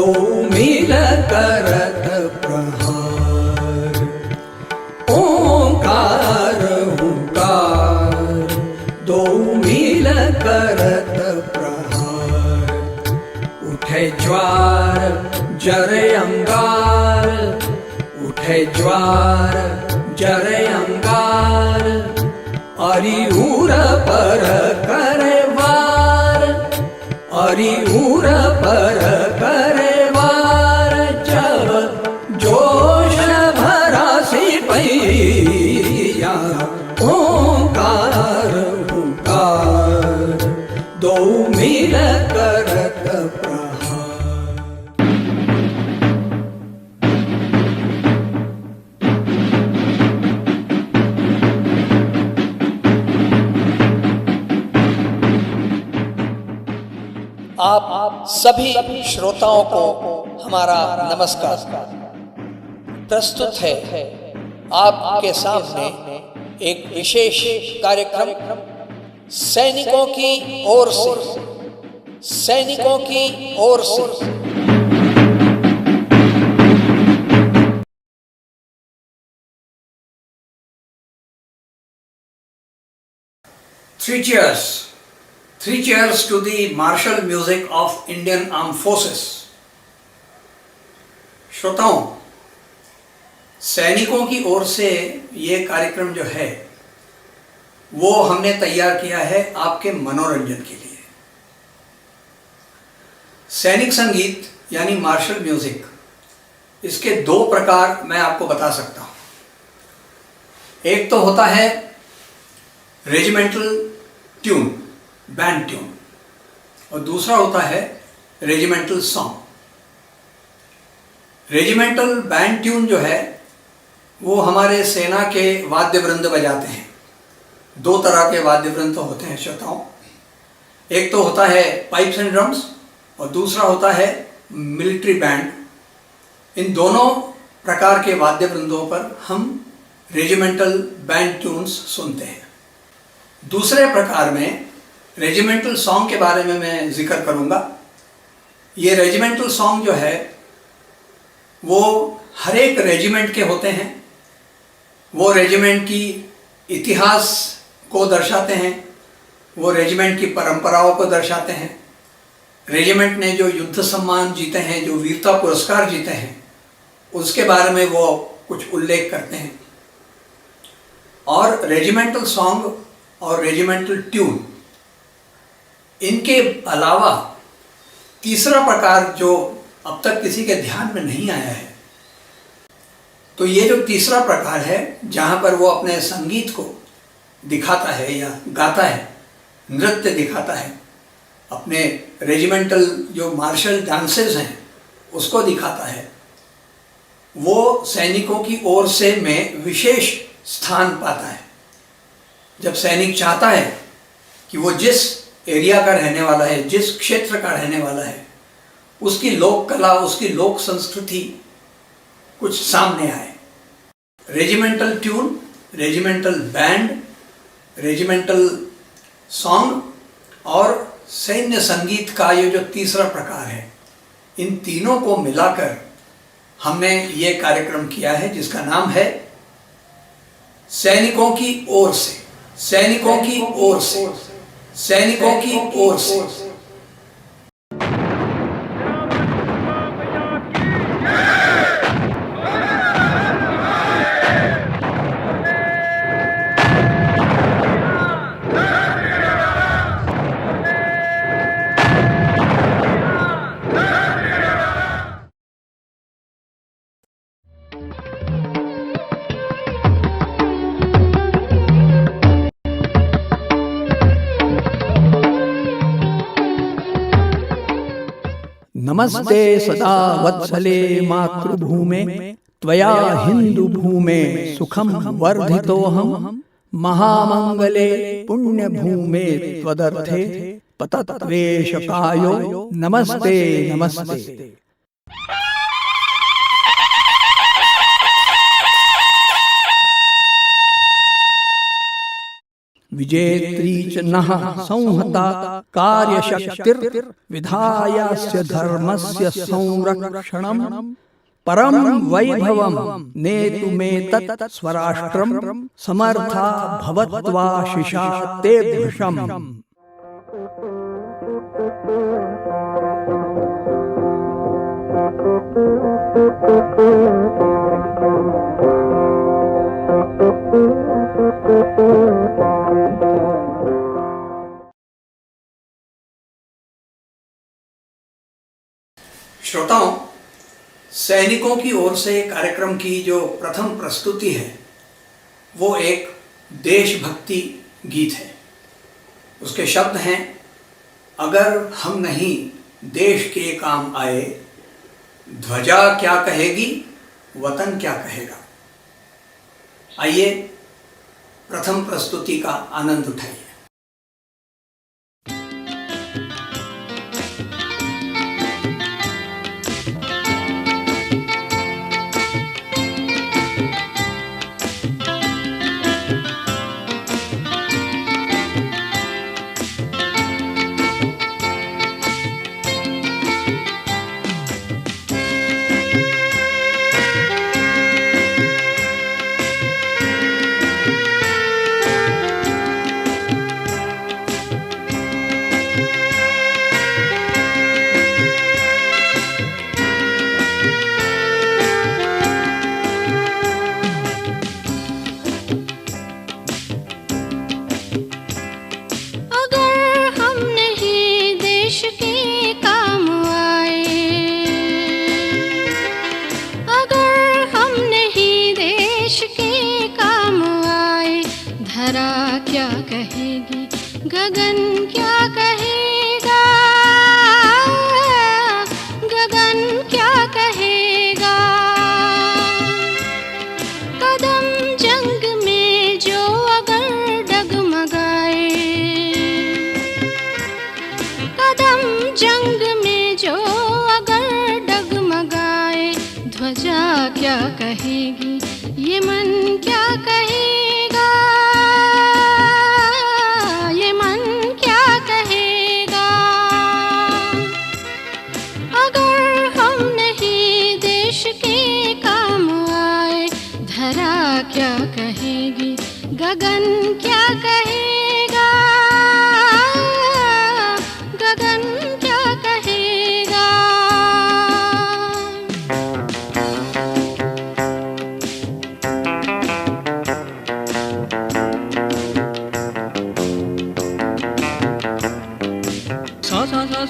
दो मील करत प्रहार। ओंकार हुंकार दो मील करत प्रहार। उठे ज्वार जरे अंगार, उठे ज्वार जरे अंगार। अरिऊर पर करे वार, अरिऊर पर करे वार। जब जोश भरा सिपैया ओंकार हुंकार दो मील करत प्रहार। आप सभी श्रोताओं को हमारा नमस्कार। प्रस्तुत है आपके सामने एक विशेष कार्यक्रम सैनिकों की ओर से, सैनिकों की ओर से। Three cheers. Three cheers to the martial music of Indian Armed Forces. श्रोताओं, सैनिकों की ओर से ये कार्यक्रम जो है वो हमने तैयार किया है आपके मनोरंजन के लिए। सैनिक संगीत यानी मार्शल म्यूजिक, इसके दो प्रकार मैं आपको बता सकता हूँ। एक तो होता है रेजिमेंटल ट्यून, बैंड ट्यून, और दूसरा होता है regimental song. Regimental band tune जो है वो हमारे सेना के वाद्य वृंद बजाते हैं। दो तरह के वाद्य वृंद होते हैं श्रोताओं, एक तो होता है पाइप्स एंड ड्रम्स और दूसरा होता है मिलिट्री बैंड। इन दोनों प्रकार के वाद्य वृंदों पर हम रेजिमेंटल बैंड ट्यून्स सुनते हैं। दूसरे प्रकार में रेजिमेंटल सॉन्ग के बारे में मैं जिक्र करूंगा। ये रेजिमेंटल सॉन्ग जो है वो हर एक रेजिमेंट के होते हैं। वो रेजिमेंट की इतिहास को दर्शाते हैं, वो रेजिमेंट की परंपराओं को दर्शाते हैं। रेजिमेंट ने जो युद्ध सम्मान जीते हैं, जो वीरता पुरस्कार जीते हैं, उसके बारे में वो कुछ उल्लेख करते हैं। और रेजिमेंटल सॉन्ग और रेजिमेंटल ट्यून, इनके अलावा तीसरा प्रकार जो अब तक किसी के ध्यान में नहीं आया है, तो ये जो तीसरा प्रकार है जहाँ पर वो अपने संगीत को दिखाता है या गाता है, नृत्य दिखाता है, अपने रेजिमेंटल जो मार्शल डांसेस हैं उसको दिखाता है, वो सैनिकों की ओर से में विशेष स्थान पाता है। जब सैनिक चाहता है कि वो जिस एरिया का रहने वाला है, जिस क्षेत्र का रहने वाला है, उसकी लोक कला, उसकी लोक संस्कृति कुछ सामने आए। Regimental tune, regimental band, regimental song और सैन्य संगीत का ये जो तीसरा प्रकार है, इन तीनों को मिलाकर हमने ये कार्यक्रम किया है जिसका नाम है सैनिकों की ओर से, सैनिकों की ओर से, सैनिकों की ओर से। नमस्ते सदा वत्सले मातृभूमे त्वया हिंदू भूमे सुखम वर्धितोहम महामंगले पुण्य भूमे त्वदर्थे पतत्वेशकायो नमस्ते नमस्ते। विजेत्री च नः संहता कार्यशक्तिर्विधायास्य धर्मस्य संरक्षणं परम वैभवं नेतुमेतत् स्वराष्ट्रं समर्था भवत्वाशिषा ते भृशम्। श्रोताओं, सैनिकों की ओर से कार्यक्रम की जो प्रथम प्रस्तुति है वो एक देशभक्ति गीत है। उसके शब्द हैं, अगर हम नहीं देश के काम आए, ध्वजा क्या कहेगी, वतन क्या कहेगा। आइए प्रथम प्रस्तुति का आनंद उठाइए। गगन क्या कहेगा, गगन क्या कहेगा। कदम जंग में जो अगर डगमगाए, कदम जंग में जो अगर डगमगाए, ध्वजा क्या कहेगी, ये मन क्या कहेगा, ये मन क्या कहेगा। अगर हम नहीं देश के काम आए, धरा क्या कहेगी, गगन क्या कहेगा, गगन क्या कहेगा।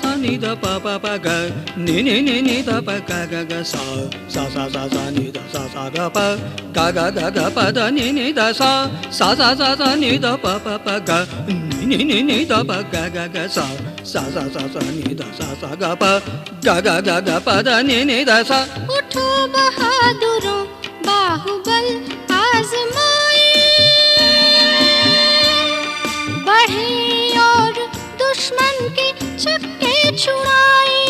सा नी द प प प ग नी नी नी नी द प ग ग ग सा सा सा सा सा नी द सा सा ग प ग ग ग ग प द नी नी द सा सा सा सा सा नी द प प प ग नी नी नी द प ग ग ग सा सा सा सा सा नी द सा सा ग प ग ग ग ग प द नी नी द सा। उठो बहादुरों, बाहुबल आजमाए, बढ़े और दुश्मन के चक्के छुड़ाए।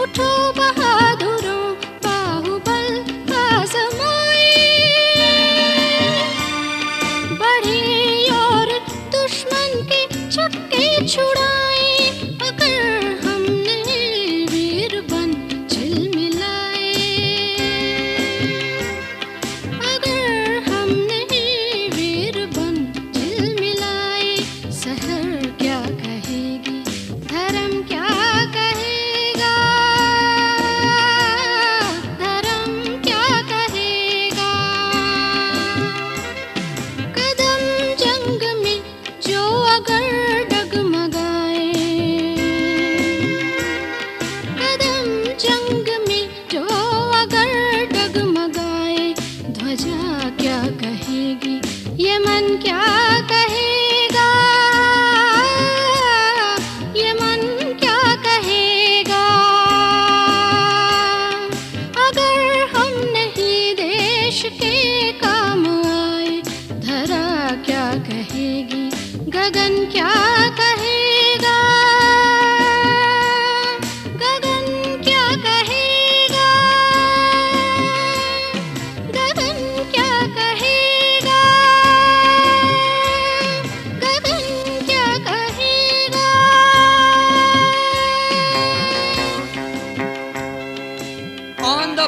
उठो बहादुरों, बाहुबल आजमाए, बढ़े और दुश्मन के चक्के छुड़ाए। अगर हमने वीर बन झिलमिलाए, अगर हमने वीर बन झिलमिलाए, सहर क्या कहेगी,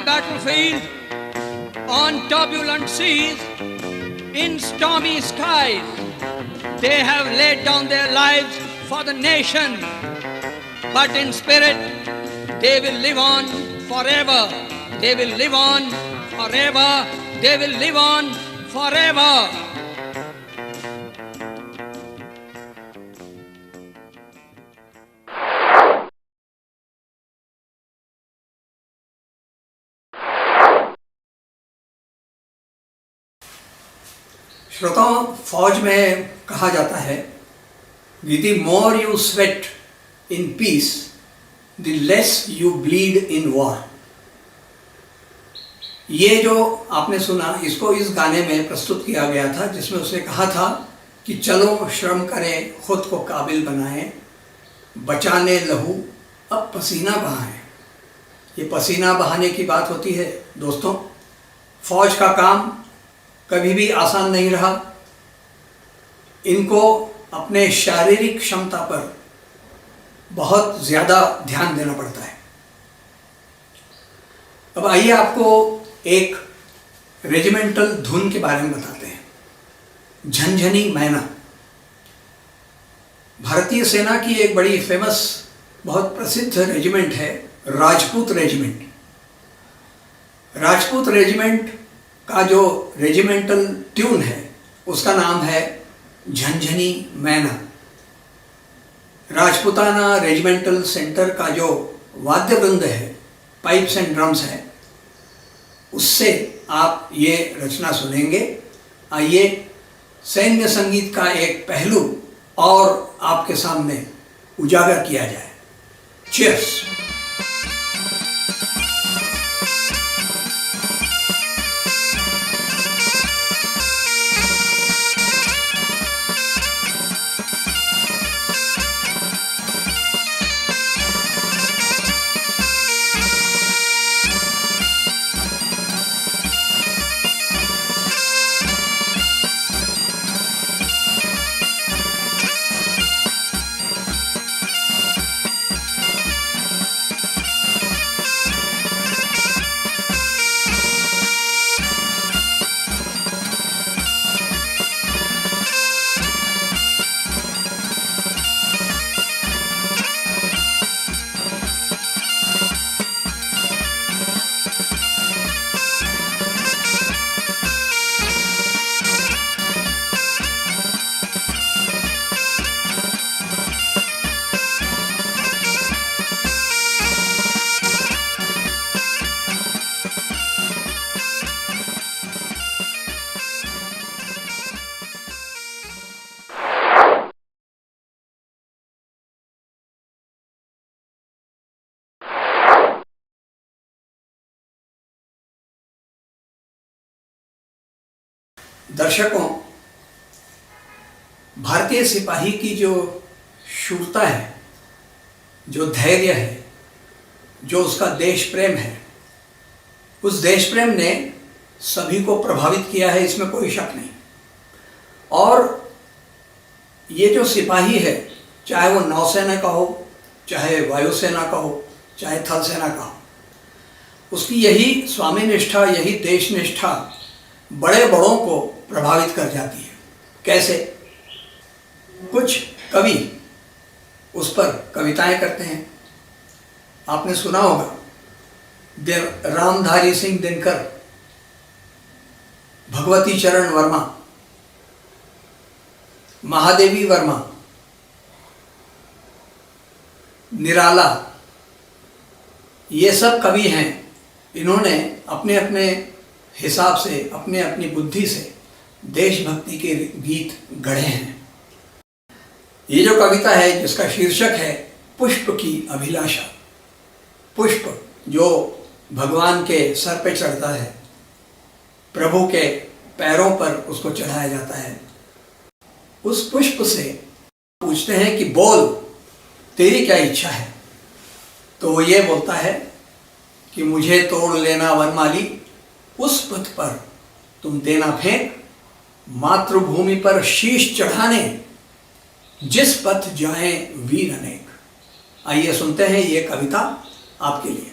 battlefield, on turbulent seas, in stormy skies. They have laid down their lives for the nation, but in spirit they will live on forever. They will live on forever. They will live on forever. श्रोताओं, फौज में कहा जाता है कि the more you sweat in peace the less you bleed in war. ये जो आपने सुना, इसको इस गाने में प्रस्तुत किया गया था, जिसमें उसने कहा था कि चलो श्रम करें, खुद को काबिल बनाएं, बचाने लहू अब पसीना बहाएं। ये पसीना बहाने की बात होती है दोस्तों। फौज का काम कभी भी आसान नहीं रहा। इनको अपने शारीरिक क्षमता पर बहुत ज़्यादा ध्यान देना पड़ता है। अब आइए आपको एक रेजिमेंटल धुन के बारे में बताते हैं। झंझनी मैना भारतीय सेना की एक बड़ी फेमस, बहुत प्रसिद्ध रेजिमेंट है, राजपूत रेजिमेंट। राजपूत रेजिमेंट का जो रेजिमेंटल ट्यून है उसका नाम है झंझनी मैना। राजपूताना रेजिमेंटल सेंटर का जो वाद्य वृंद है, पाइप्स एंड ड्रम्स है, उससे आप ये रचना सुनेंगे। आइए सैन्य संगीत का एक पहलू और आपके सामने उजागर किया जाए। चीयर्स। दर्शकों, भारतीय सिपाही की जो शूरता है, जो धैर्य है, जो उसका देश प्रेम है, उस देश प्रेम ने सभी को प्रभावित किया है, इसमें कोई शक नहीं। और ये जो सिपाही है, चाहे वो नौसेना का हो, चाहे वायुसेना का हो, चाहे थल सेना का हो, उसकी यही स्वामी निष्ठा, यही देश निष्ठा बड़े बड़ों को प्रभावित कर जाती है। कैसे? कुछ कवि उस पर कविताएं करते हैं। आपने सुना होगा रामधारी सिंह दिनकर, भगवती चरण वर्मा, महादेवी वर्मा, निराला, ये सब कवि हैं। इन्होंने अपने अपने हिसाब से, अपने अपनी बुद्धि से देशभक्ति के गीत गढ़े हैं। ये जो कविता है, जिसका शीर्षक है पुष्प की अभिलाषा, पुष्प जो भगवान के सर पे चढ़ता है, प्रभु के पैरों पर उसको चढ़ाया जाता है, उस पुष्प से पूछते हैं कि बोल, तेरी क्या इच्छा है? तो वो ये बोलता है कि मुझे तोड़ लेना वनमाली, उस पथ पर तुम देना फेंक, मातृभूमि पर शीश चढ़ाने, जिस पथ जाएं वीर अनेक। आइए सुनते हैं ये कविता आपके लिए।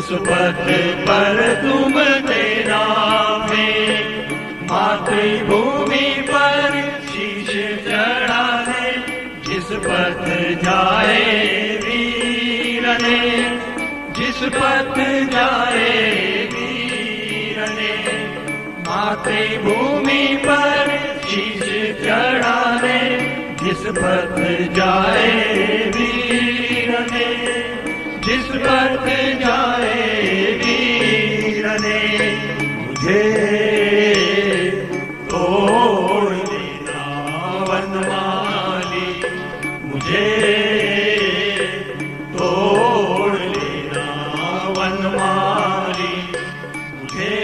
उस पथ पर तुम तेरा है, मातृभूमि पर शीश चढ़ाने जिस पथ जाए वीर ने, जिस पथ जाए वीर ने, मातृभूमि पर शीश चढ़ाने जिस पथ जाए वीर ने, जिस पथ जाए वीर ने, मुझे तोड़ देना वनमाली, मुझे तोड़ देना वनमाली, मुझे।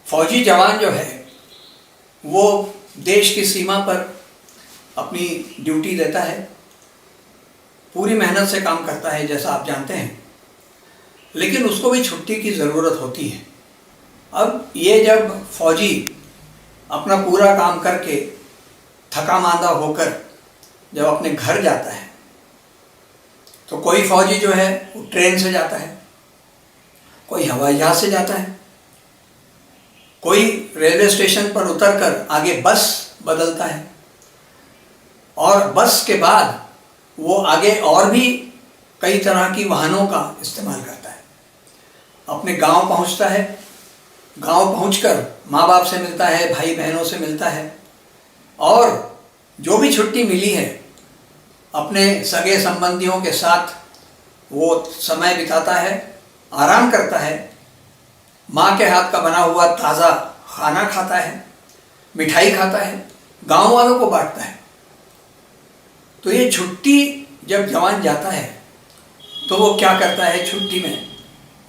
फौजी जवान जो है वो देश की सीमा पर अपनी ड्यूटी देता है, पूरी मेहनत से काम करता है जैसा आप जानते हैं, लेकिन उसको भी छुट्टी की ज़रूरत होती है। अब ये जब फौजी अपना पूरा काम करके थका मांदा होकर जब अपने घर जाता है तो कोई फौजी जो है वो ट्रेन से जाता है, कोई हवाई जहाज़ से जाता है, कोई रेलवे स्टेशन पर उतरकर आगे बस बदलता है और बस के बाद वो आगे और भी कई तरह की वाहनों का इस्तेमाल करता है। अपने गांव पहुंचता है, गांव पहुंचकर माँ बाप से मिलता है, भाई बहनों से मिलता है और जो भी छुट्टी मिली है अपने सगे संबंधियों के साथ वो समय बिताता है, आराम करता है, माँ के हाथ का बना हुआ ताज़ा खाना खाता है, मिठाई खाता है, गांव वालों को बांटता है। तो ये छुट्टी जब जवान जाता है तो वो क्या करता है छुट्टी में,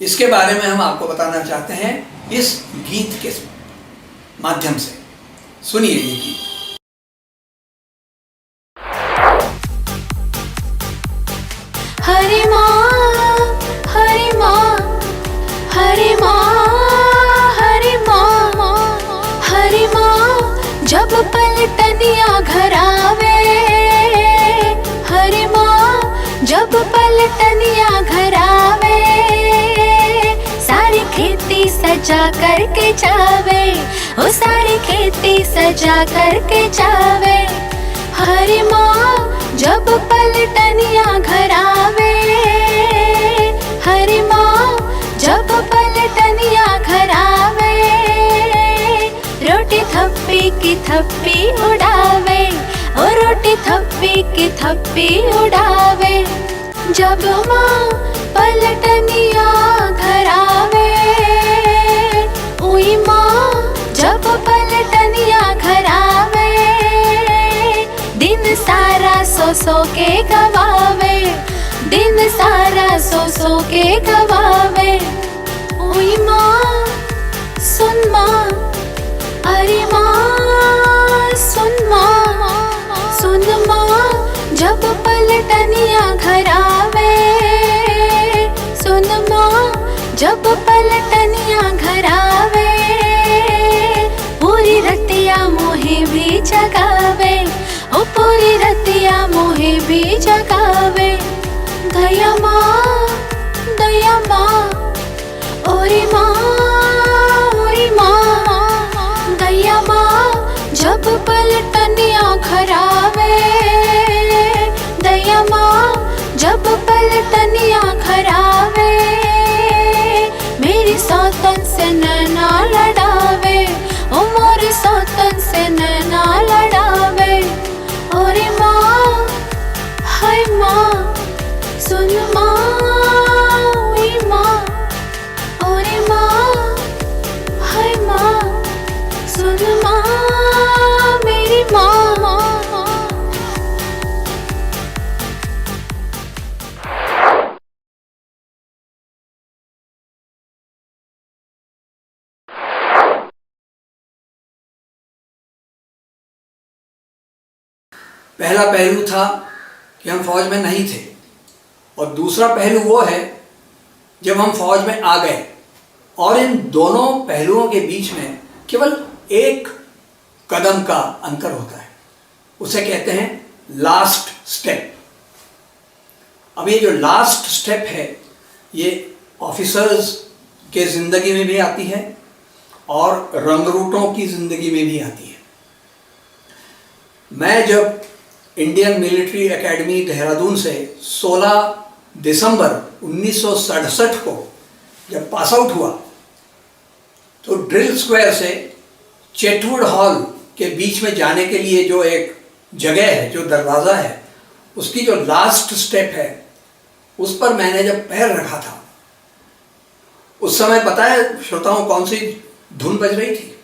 इसके बारे में हम आपको बताना चाहते हैं इस गीत के माध्यम से। सुनिए ये गीत। हरे माँ, हरे माँ, हरे माँ, हरे माँ, हरे माँ, जब पलटनिया घर आवे, हरे माँ, जब पलटनिया घर आवे, सारी खेती सजा करके जावे, वो सारी खेती सजा करके जावे। हरे माँ, जब पलटनिया घर आवे, हरे माँ, जब पलटनिया घर आवे, रोटी थप्पी की थप्पी उड़ावे, ओ रोटी थप्पी की थप्पी उड़ावे। जब माँ पलटनिया घर आवे, उई माँ जब पलटनिया घर आवे, दिन सारा सो के गवावे, दिन सारा सो के गवावे। ओई माँ सुन माँ, अरे माँ सुन माँ, सुन माँ, जब पलटनिया घर आवे, सुन माँ जब पलटनिया घर आवे, पूरी रतिया मोहे भी जगावे, ओ पूरी रतिया मोहे भी जगावे। दया माँ, दया माँ, ओरी माँ, ओरी माँ, दया माँ, जब पलटनिया घर आवे, दया माँ, जब पलटनिया घर आवे, मेरी सौतन से नैना लड़ावे, ओ मोरी सौतन से नैना लड़ावे। ओरे माँ, हाय पहला पहलू था कि हम फौज में नहीं थे, और दूसरा पहलू वो है जब हम फौज में आ गए। और इन दोनों पहलुओं के बीच में केवल एक कदम का अंतर होता है, उसे कहते हैं लास्ट स्टेप। अब ये जो लास्ट स्टेप है ये ऑफिसर्स के ज़िंदगी में भी आती है और रंगरूटों की ज़िंदगी में भी आती है। मैं जब इंडियन मिलिट्री एकेडमी देहरादून से 16 दिसंबर 1967 को जब पास आउट हुआ, तो ड्रिल स्क्वायर से चेटवुड हॉल के बीच में जाने के लिए जो एक जगह है, जो दरवाज़ा है, उसकी जो लास्ट स्टेप है, उस पर मैंने जब पैर रखा था, उस समय पता है श्रोताओं कौन सी धुन बज रही थी?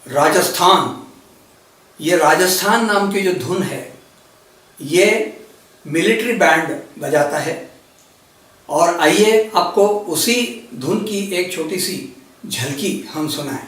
राजस्थान। ये राजस्थान नाम की जो धुन है, ये मिलिट्री बैंड बजाता है। और आइए आपको उसी धुन की एक छोटी सी झलकी हम सुनाएं।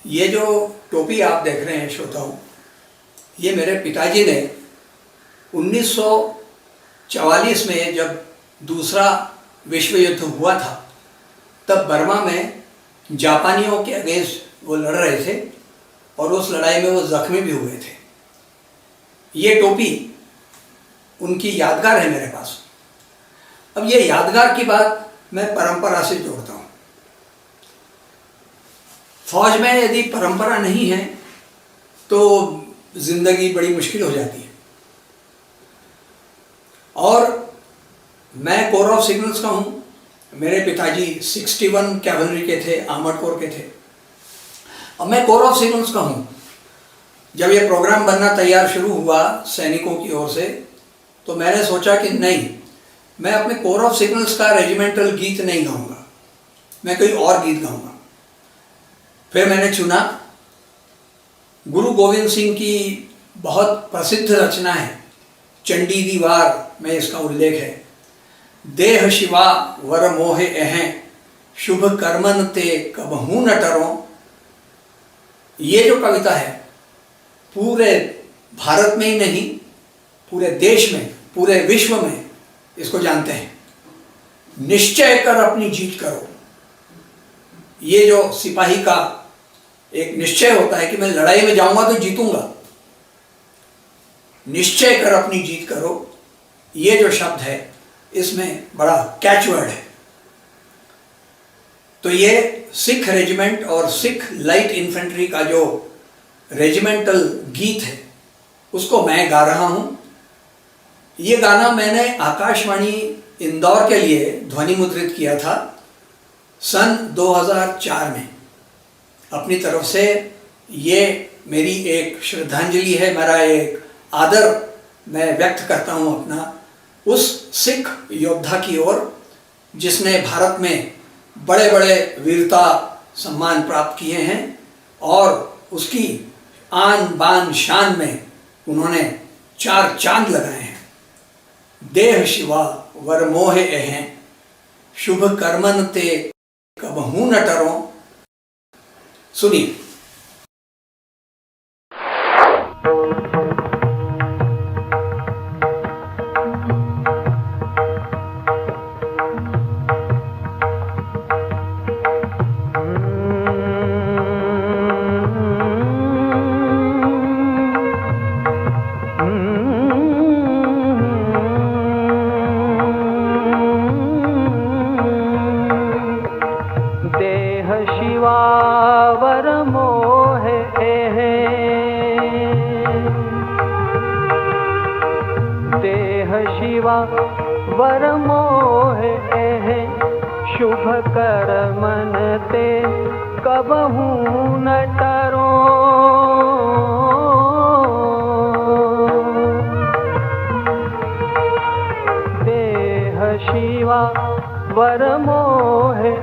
ये जो टोपी आप देख रहे हैं श्रोताओं, ये मेरे पिताजी ने 1944 में जब दूसरा विश्व युद्ध हुआ था, तब बर्मा में जापानियों के अगेंस्ट वो लड़ रहे थे और उस लड़ाई में वो जख्मी भी हुए थे। ये टोपी उनकी यादगार है मेरे पास। अब ये यादगार की बात मैं परंपरा से जोड़ता हूँ। फौज में यदि परंपरा नहीं है तो जिंदगी बड़ी मुश्किल हो जाती है। और मैं कोर ऑफ सिग्नल्स का हूँ। मेरे पिताजी 61 कैवलरी के थे, आर्मर्ड कोर के थे। और मैं कोर ऑफ सिग्नल्स का हूँ। जब ये प्रोग्राम बनना तैयार शुरू हुआ सैनिकों की ओर से, तो मैंने सोचा कि नहीं, मैं अपने कोर ऑफ सिग्नल्स का रेजिमेंटल गीत नहीं गाऊंगा, मैं कोई और गीत गाऊंगा। फिर मैंने चुना गुरु गोविंद सिंह की बहुत प्रसिद्ध रचना है चंडी दीवार में इसका उल्लेख है। देह शिवा वर मोहे अहें, शुभ कर्मन ते कबहू न टरों। ये जो कविता है पूरे भारत में ही नहीं, पूरे देश में, पूरे विश्व में इसको जानते हैं। निश्चय कर अपनी जीत करो। ये जो सिपाही का एक निश्चय होता है कि मैं लड़ाई में जाऊंगा तो जीतूंगा, निश्चय कर अपनी जीत करो, ये जो शब्द है इसमें बड़ा कैचवर्ड है। तो ये सिख रेजिमेंट और सिख लाइट इन्फेंट्री का जो रेजिमेंटल गीत है उसको मैं गा रहा हूँ। ये गाना मैंने आकाशवाणी इंदौर के लिए ध्वनि मुद्रित किया था सन 2004 में। अपनी तरफ से ये मेरी एक श्रद्धांजलि है, मेरा एक आदर मैं व्यक्त करता हूँ अपना उस सिख योद्धा की ओर जिसने भारत में बड़े बड़े वीरता सम्मान प्राप्त किए हैं और उसकी आन बान शान में उन्होंने 4 चांद लगाए हैं। देह शिवा वर मोहे अहें, शुभ कर्मन ते कबहू न टरों। सुनिए। शिवावर मोहे देह शिवावर मोहे शुभ कर मन ते कबहू न टरो देह शिवावर मोहे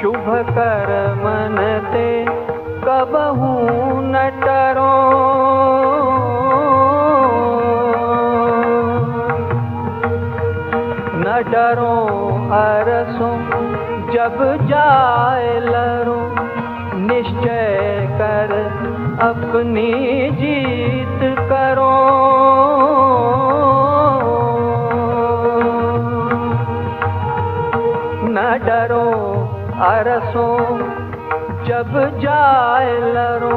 शुभ कर मन ते कबहू न टरो न डरो अरसों जब जाए लरो निश्चय कर अपनी जीत करो न डरो अरसों जब जाए लरो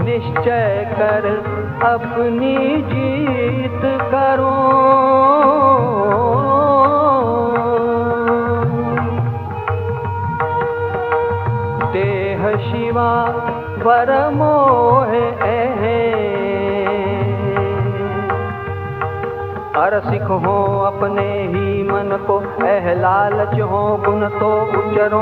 निश्चय कर अपनी जीत करो देह शिवा वर मोहे अर सिख हो अपने ही मन को लालच हो गुण तो उचरो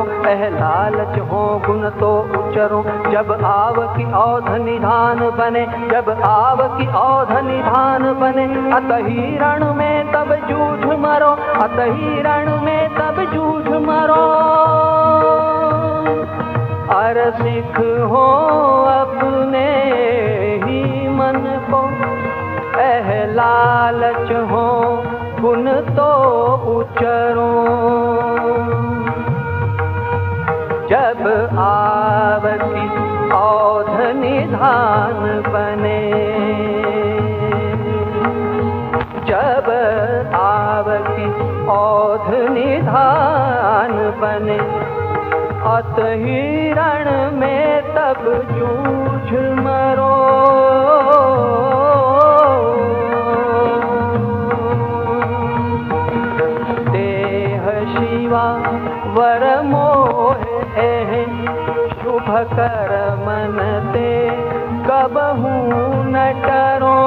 लालच हो गुण तो उचरो जब आव की औध निधान बने जब आव की औध निधान बने अतही रण में तब जूझ मरो अतही रण में तब जूझ मरो अर सिख हो अपने ही मन को लालच हो गुण तो उचरो जब आवती औध निधान बने जब आवती औध निधान बने अतही रण में तब जूझ मरो वर मोहे शुभ कर मन ते कबहू न टरो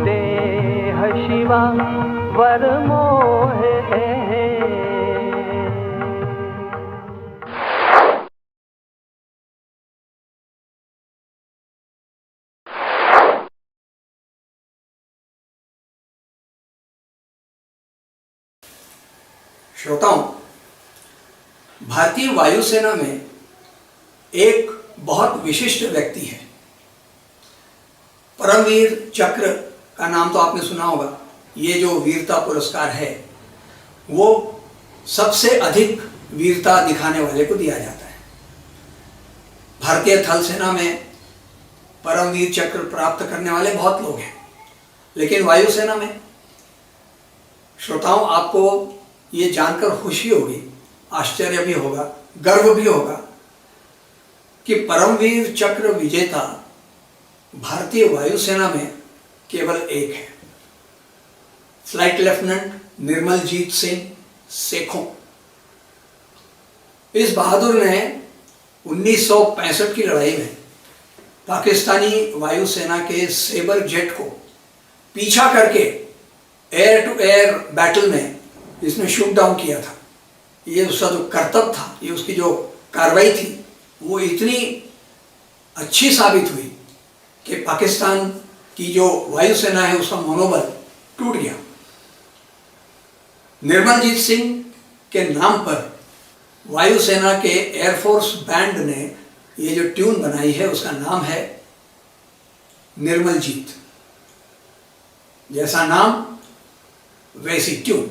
देह शिवा वर मोहे श्रोताओं, भारतीय वायुसेना में एक बहुत विशिष्ट व्यक्ति है। परमवीर चक्र का नाम तो आपने सुना होगा। ये जो वीरता पुरस्कार है वो सबसे अधिक वीरता दिखाने वाले को दिया जाता है। भारतीय थल सेना में परमवीर चक्र प्राप्त करने वाले बहुत लोग हैं, लेकिन वायुसेना में श्रोताओं आपको ये जानकर खुशी होगी, आश्चर्य भी होगा, गर्व भी होगा कि परमवीर चक्र विजेता भारतीय वायुसेना में केवल एक है, फ्लाइट लेफ्टिनेंट निर्मलजीत सिंह सेखों। इस बहादुर ने 1965 की लड़ाई में पाकिस्तानी वायुसेना के सेबर जेट को पीछा करके एयर टू एयर बैटल में इसने शूट डाउन किया था। ये उसका जो करतब था, ये उसकी जो कार्रवाई थी, वो इतनी अच्छी साबित हुई कि पाकिस्तान की जो वायुसेना है उसका मनोबल टूट गया। निर्मलजीत सिंह के नाम पर वायुसेना के एयरफोर्स बैंड ने ये जो ट्यून बनाई है उसका नाम है निर्मलजीत। जैसा नाम वैसी ट्यून।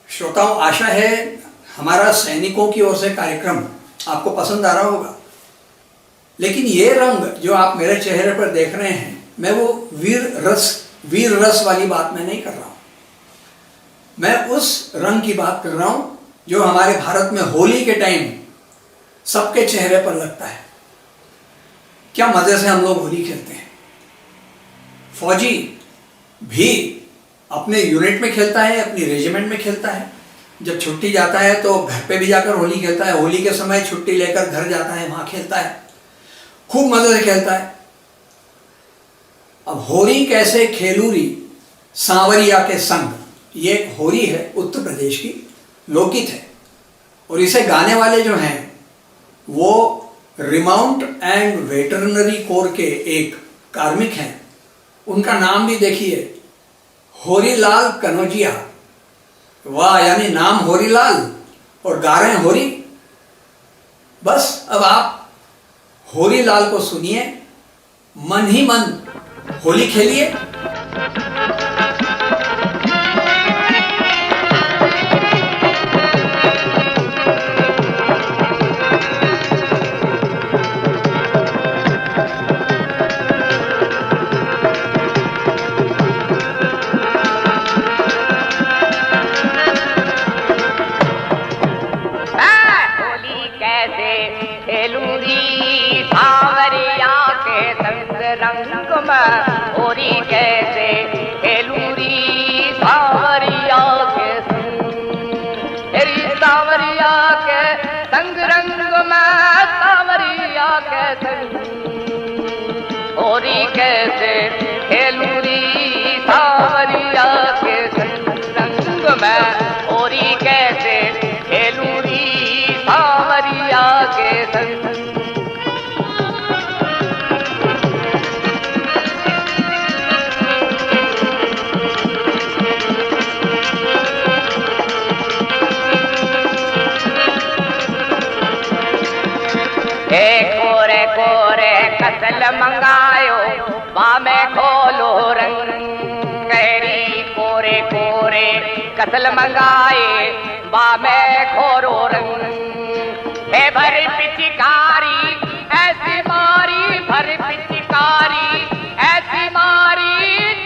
श्रोताओं, आशा है हमारा सैनिकों की ओर से कार्यक्रम आपको पसंद आ रहा होगा। लेकिन ये रंग जो आप मेरे चेहरे पर देख रहे हैं, मैं वो वीर रस वाली बात मैं नहीं कर रहा हूँ। मैं उस रंग की बात कर रहा हूँ जो हमारे भारत में होली के टाइम सबके चेहरे पर लगता है। क्या मज़े से हम लोग होली खेलते हैं। फौजी भी अपने यूनिट में खेलता है, अपनी रेजिमेंट में खेलता है। जब छुट्टी जाता है तो घर पे भी जाकर होली खेलता है। होली के समय छुट्टी लेकर घर जाता है, वहाँ खेलता है, खूब मज़े से खेलता है। अब होरी कैसे खेलूरी सांवरिया के संग, ये एक होरी है, उत्तर प्रदेश की लोकगीत है। और इसे गाने वाले जो हैं वो रिमाउंट एंड वेटरनरी कोर के एक कार्मिक हैं। उनका नाम भी देखिए, होरीलाल कनौजिया। वाह, यानी नाम होरीलाल और गा रहे हैं होरी। बस अब आप होरीलाल को सुनिए, मन ही मन होली खेलिए। होरी कैसे खेलूरी सांवरिया के संग, तेरी सांवरिया के संग रंग में सांवरिया के संग। होरी कैसे खेलूरी सांवरिया के संग रंग में, होरी कैसे खेलूरी सांवरिया के संग। कोरे कोरे कसल मंगायो, बामे खोलो रंग। गहरी कोरे कोरे कसल मंगाए, बामे खोरो रंग हे भर पिचकारी ऐसी मारी भर पिचकारी ऐसी मारी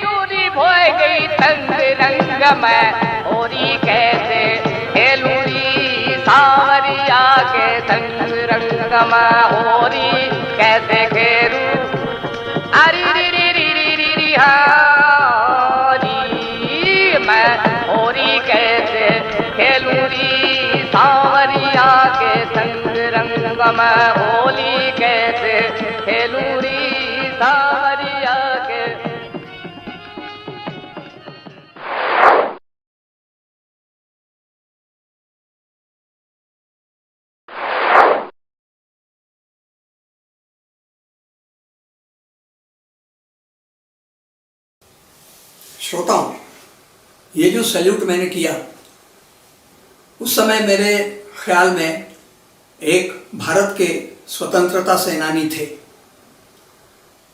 चूरी भोए गई तंग रंग में होरी कैसे खेलूरी सावरिया के तंग रंग में होरी कैसे खेलू अरे री री री री री री हारी मैं होरी कैसे खेलूरी सावरिया के संग रंग में होली कैसे खेलूरी सावरिया के। श्रोताओं, ये जो सैल्यूट मैंने किया उस समय मेरे ख्याल में एक भारत के स्वतंत्रता सेनानी थे,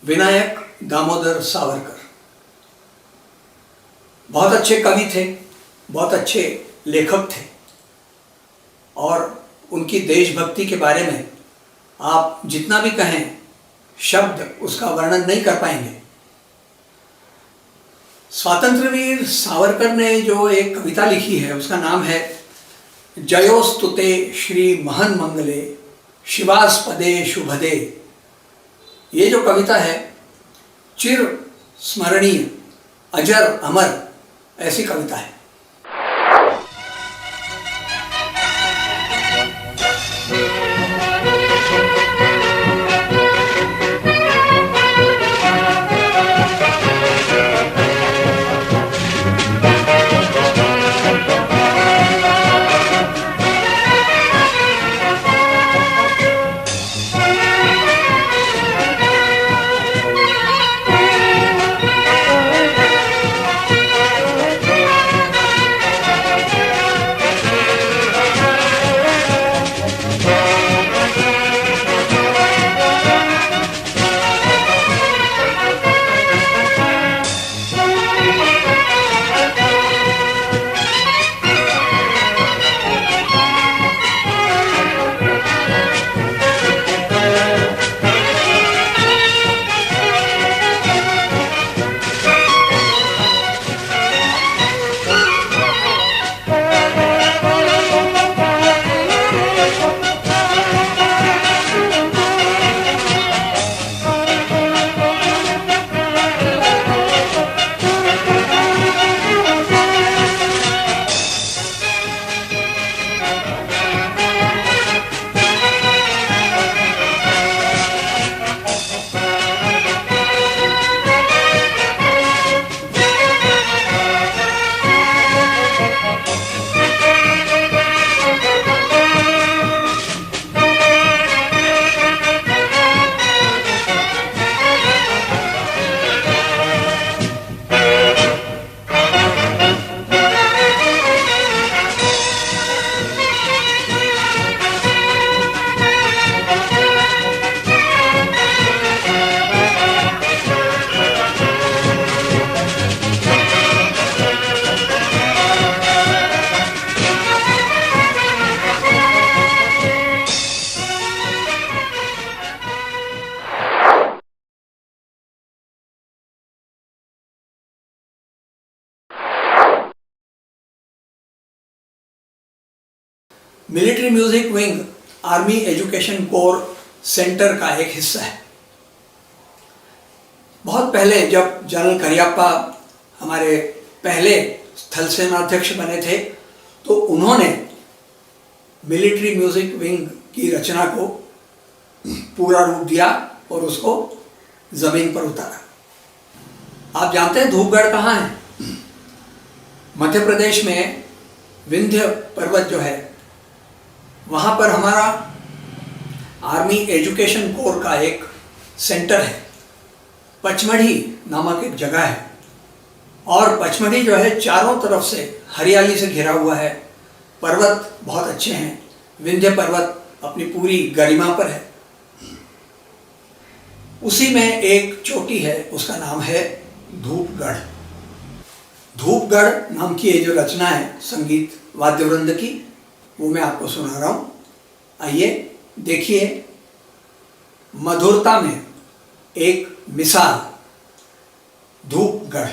विनायक दामोदर सावरकर। बहुत अच्छे कवि थे, बहुत अच्छे लेखक थे और उनकी देशभक्ति के बारे में आप जितना भी कहें शब्द उसका वर्णन नहीं कर पाएंगे। स्वातंत्र्यवीर सावरकर ने जो एक कविता लिखी है उसका नाम है जयोस्तुते श्री महन मंगले शिवास्पदे शुभदे। ये जो कविता है चिर स्मरणीय, अजर अमर ऐसी कविता है। Military music wing army education corps centre का एक हिस्सा है। बहुत पहले जब जनरल करियप्पा हमारे पहले स्थल सेनाध्यक्ष बने थे तो उन्होंने मिलिट्री म्यूजिक विंग की रचना को पूरा रूप दिया और उसको जमीन पर उतारा। आप जानते हैं धूपगढ़ कहाँ है? मध्य प्रदेश में विंध्य पर्वत जो है वहाँ पर हमारा आर्मी एजुकेशन कोर का एक सेंटर है। पचमढ़ी नामक एक जगह है और पचमढ़ी जो है चारों तरफ से हरियाली से घिरा हुआ है। पर्वत बहुत अच्छे हैं, विंध्य पर्वत अपनी पूरी गरिमा पर है। उसी में एक चोटी है, उसका नाम है धूपगढ़। धूपगढ़ नाम की ये जो रचना है संगीत वाद्यवृंद की, वो मैं आपको सुना रहा हूँ। आइए देखिए मधुरता में एक मिसाल, धूपगढ़।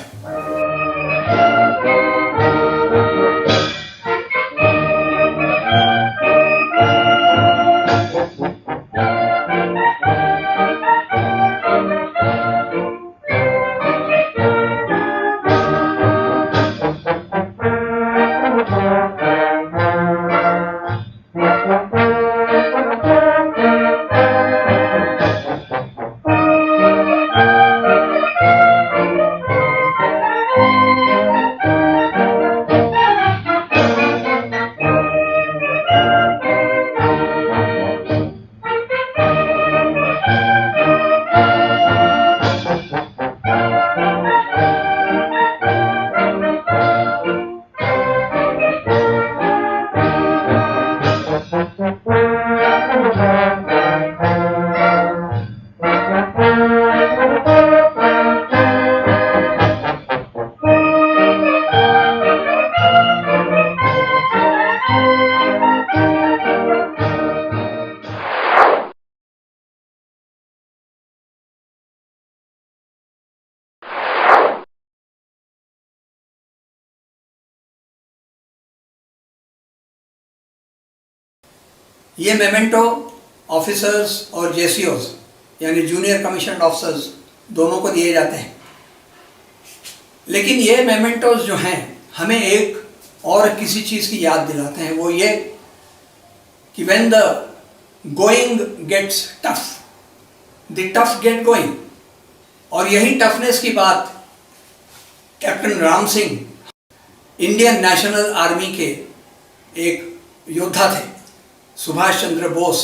ये मेमेंटो ऑफिसर्स और जेसीओज यानी जूनियर कमीशन ऑफिसर्स दोनों को दिए जाते हैं। लेकिन ये मेमेंटोज जो हैं हमें एक और किसी चीज़ की याद दिलाते हैं, वो ये कि when the going gets tough the tough get going. और यही टफनेस की बात captain Ram Singh Indian National Army के एक योद्धा थे, सुभाष चंद्र बोस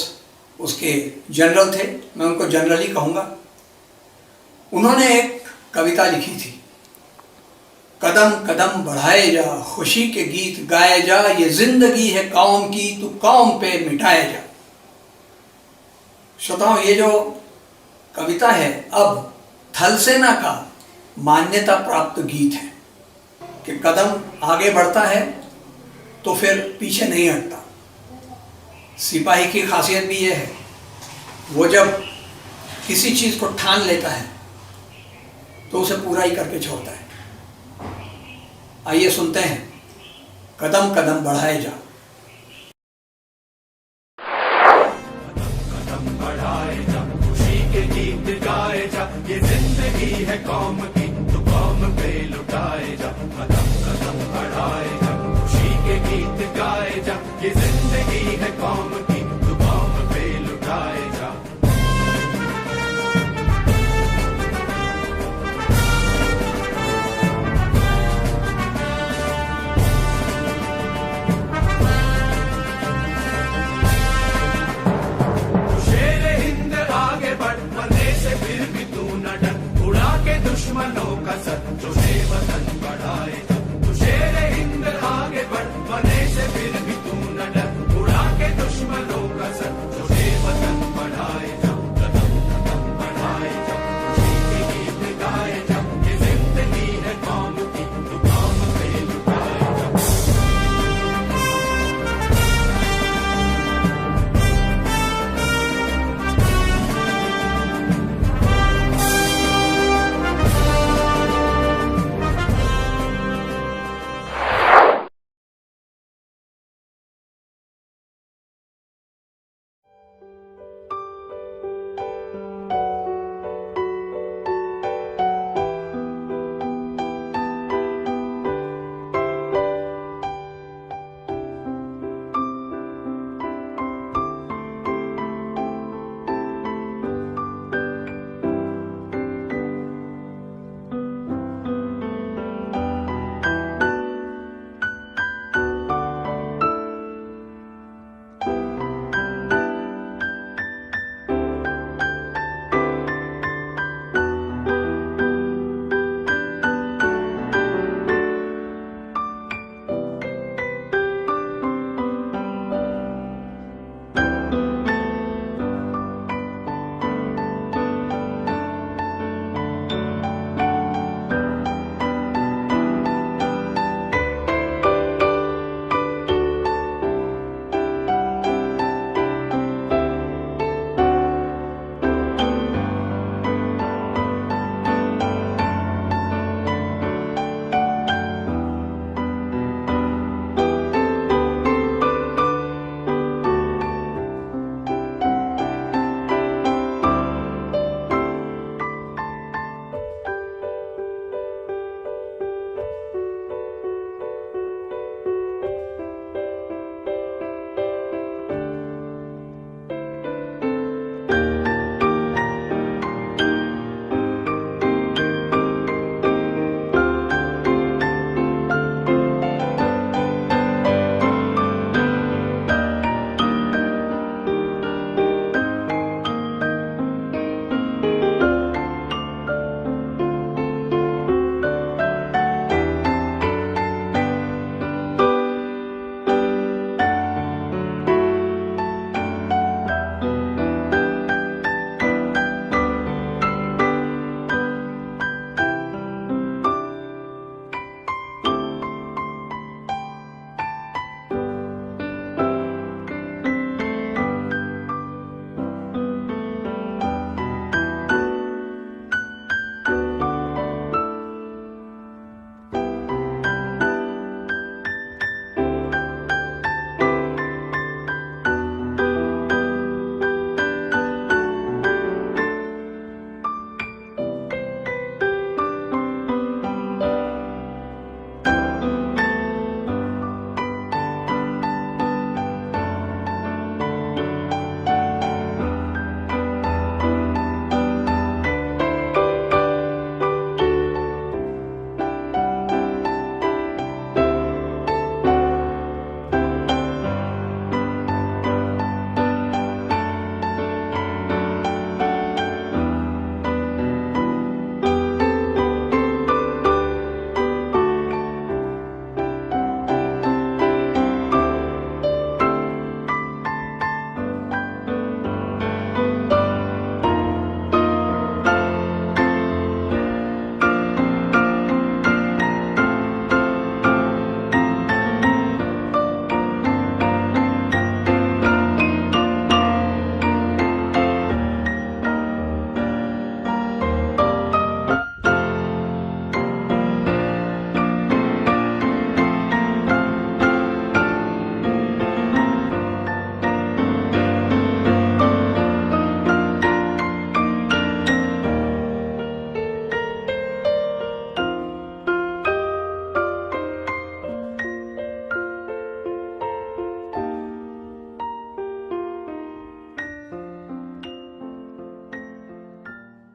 उसके जनरल थे, मैं उनको जनरल ही कहूँगा। उन्होंने एक कविता लिखी थी, कदम कदम बढ़ाए जा, खुशी के गीत गाए जा, ये जिंदगी है कौम की, तू कौम पे मिटाए जा। श्रोताओं, ये जो कविता है अब थल सेना का मान्यता प्राप्त गीत है कि कदम आगे बढ़ता है तो फिर पीछे नहीं हटता। सिपाही की खासियत भी ये है, वो जब किसी चीज़ को ठान लेता है तो उसे पूरा ही करके छोड़ता है। आइए सुनते हैं, कदम कदम बढ़ाए जा। कदम बढ़ाए जा, खुशी के गीत गाए जा, ये जिंदगी है कौम की, तू कौम पे लुटाए जा। कदम कदम बढ़ाए जा, खुशी के गीत गाए जा, ये जिंदगी है कौम की।